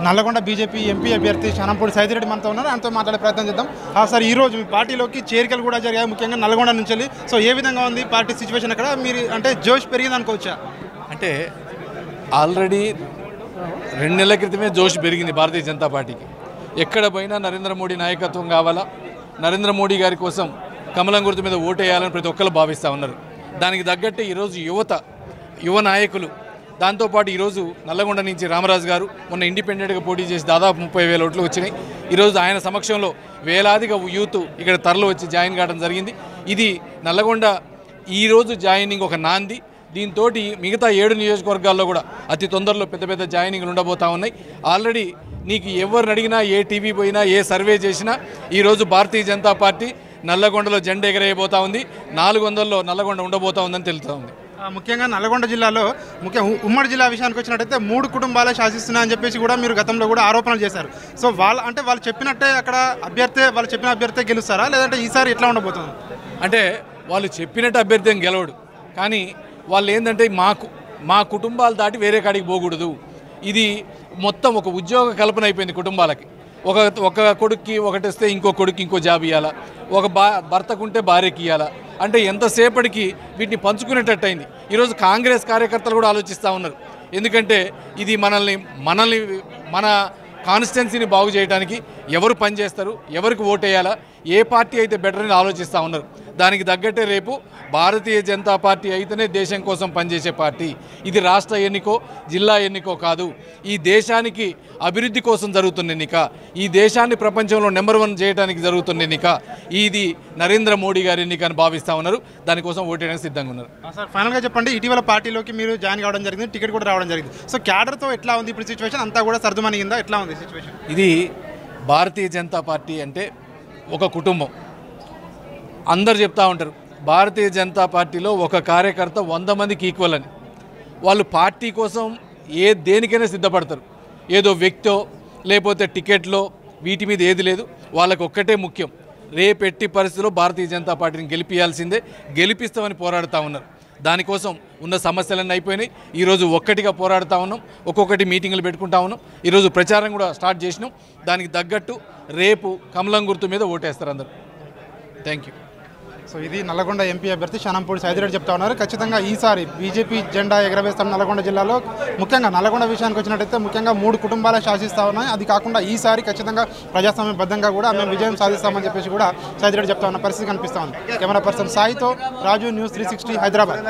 Nalgonda BJP MP అభ్యర్థి శానంపూడి సైదిరెడ్డి మనతో ఉన్నారు. ఆయనతో మాట్లాడే ప్రయత్నం చేద్దాం. సార్, ఈరోజు మీ పార్టీలోకి చేరికలు కూడా జరిగాయి, ముఖ్యంగా నల్లగొండ నుంచి. సో ఏ విధంగా ఉంది పార్టీ సిచ్యువేషన్ అక్కడ? మీరు అంటే జోష్ పెరిగింది అనుకోవచ్చా? అంటే ఆల్రెడీ 2 నెలల క్రితమే జోష్ పెరిగింది భారతీయ జనతా పార్టీకి. ఎక్కడ పోయినా నరేంద్ర మోడీ నాయకత్వం కావాలా, నరేంద్ర మోడీ గారి కోసం కమలం గుర్తు మీద ఓటేయాలని ప్రతి ఒక్కరు భావిస్తూ ఉన్నారు. దానికి తగ్గట్టే ఈరోజు యువ నాయకులు, దాంతోపాటు ఈరోజు నల్లగొండ నుంచి రామరాజు గారు మొన్న ఇండిపెండెంట్గా పోటీ చేసి దాదాపు 30,000 ఓట్లు వచ్చినాయి. ఈరోజు ఆయన సమక్షంలో వేలాదిగా యూత్ ఇక్కడ తరలి వచ్చి జాయిన్ కావడం జరిగింది. ఇది నల్లగొండ ఈరోజు జాయినింగ్ ఒక నాంది. దీంతో మిగతా 7 నియోజకవర్గాల్లో కూడా అతి తొందరలో పెద్ద పెద్ద జాయినింగ్లు ఉండబోతూ ఉన్నాయి. ఆల్రెడీ నీకు ఎవరిని అడిగినా, ఏ టీవీ పోయినా, ఏ సర్వే చేసినా ఈరోజు భారతీయ జనతా పార్టీ నల్లగొండలో జెండా ఎగరేయబోతూ ఉంది. 400లో నల్లగొండ ఉండబోతూ ఉందని తెలుస్తూ ఉంది. ముఖ్యంగా నల్లగొండ జిల్లాలో ఉమ్మడి జిల్లా విషయానికి వచ్చినట్టయితే 3 కుటుంబాలే శాసిస్తున్నాయని చెప్పేసి కూడా మీరు గతంలో కూడా ఆరోపణలు చేశారు. సో వాళ్ళు చెప్పినట్టే అక్కడ వాళ్ళు చెప్పిన అభ్యర్థే గెలుస్తారా, లేదంటే ఈసారి ఎట్లా ఉండబోతుంది? అంటే వాళ్ళు చెప్పినట్టు అభ్యర్థి గెలవడు, కానీ వాళ్ళు ఏంటంటే మా కుటుంబాలు దాటి వేరే కాడికి పోకూడదు. ఇది మొత్తం ఒక ఉద్యోగ కల్పన అయిపోయింది కుటుంబాలకి. ఒక కొడుక్కి ఒకటి ఇస్తే ఇంకో కొడుకు ఇంకో జాబ్ ఇవ్వాలా, ఒక భర్తకుంటే భార్యకి ఇవ్వాలా, అంటే ఎంతసేపటికి వీటిని పంచుకునేటట్టు అయింది. ఈరోజు కాంగ్రెస్ కార్యకర్తలు కూడా ఆలోచిస్తూ ఉన్నారు. ఎందుకంటే ఇది మన కాన్స్టిట్యున్సీని బాగు చేయడానికి ఎవరు పనిచేస్తారు, ఎవరికి ఓటేయాలా, ఏ పార్టీ అయితే బెటర్ అని ఆలోచిస్తూ ఉన్నారు. దానికి తగ్గట్టే రేపు భారతీయ జనతా పార్టీ అయితేనే దేశం కోసం పనిచేసే పార్టీ. ఇది రాష్ట్ర ఎన్నికో జిల్లా ఎన్నికో కాదు, ఈ దేశానికి అభివృద్ధి కోసం జరుగుతున్న ఎన్నిక, ఈ దేశాన్ని ప్రపంచంలో నెంబర్ 1 చేయడానికి జరుగుతున్న ఎన్నిక. ఇది నరేంద్ర మోడీ గారి ఎన్నిక అని భావిస్తూ ఉన్నారు. దానికోసం ఓటేయడానికి సిద్ధంగా ఉన్నారు. సార్, ఫైనల్గా చెప్పండి, ఇటీవల పార్టీలోకి మీరు జాయిన్ కావడం జరిగింది, టికెట్ కూడా రావడం జరిగింది. సో క్యాడర్తో ఎట్లా ఉంది ఇప్పుడు సిచ్యువేషన్? అంతా కూడా సర్దుమణిగిందా? ఎట్లా ఉంది సిచ్యువేషన్? ఇది భారతీయ జనతా పార్టీ అంటే ఒక కుటుంబం. అందరు చెప్తూ ఉంటారు భారతీయ జనతా పార్టీలో ఒక కార్యకర్త 100 మందికి ఈక్వల్ అని. వాళ్ళు పార్టీ కోసం దేనికైనా సిద్ధపడతారు. ఏదో వ్యక్తో లేకపోతే టికెట్లో వీటి మీద ఏది లేదు, వాళ్ళకు ఒక్కటే ముఖ్యం. రేపెట్టి పరిస్థితుల్లో భారతీయ జనతా పార్టీని గెలిపించాల్సిందే, గెలిపిస్తామని పోరాడుతూ ఉన్నారు. దానికోసం ఉన్న సమస్యలన్నీ అయిపోయినాయి. ఈరోజు ఒక్కటిగా పోరాడుతూ ఉన్నాం, ఒక్కొక్కటి మీటింగులు పెట్టుకుంటా ఉన్నాం. ఈరోజు ప్రచారం కూడా స్టార్ట్ చేసినాం. దానికి తగ్గట్టు రేపు కమలం గుర్తు మీద ఓటేస్తారు అందరూ. Thank you. సో ఇది నల్లగొండ ఎంపీ అభ్యర్థి శానంపూడి సైదిరెడ్డి చెప్తా ఉన్నారు. ఖచ్చితంగా ఈసారి బీజేపీ జెండా ఎగరవేస్తాం నల్లగొండ జిల్లాలో. ముఖ్యంగా నల్లగొండ విషయానికి వచ్చినట్టయితే ముఖ్యంగా 3 కుటుంబాలే శాసిస్తూ ఉన్నాయి. అది కాకుండా ఈసారి ఖచ్చితంగా ప్రజాస్వామ్యబద్ధంగా కూడా మేము విజయం సాధిస్తామని చెప్పేసి కూడా సైదిరెడ్డి చెప్తా ఉన్న పరిస్థితి కనిపిస్తూ ఉంది. కెమెరా పర్సన్ సాయితో రాజు, న్యూస్ 360 హైదరాబాద్.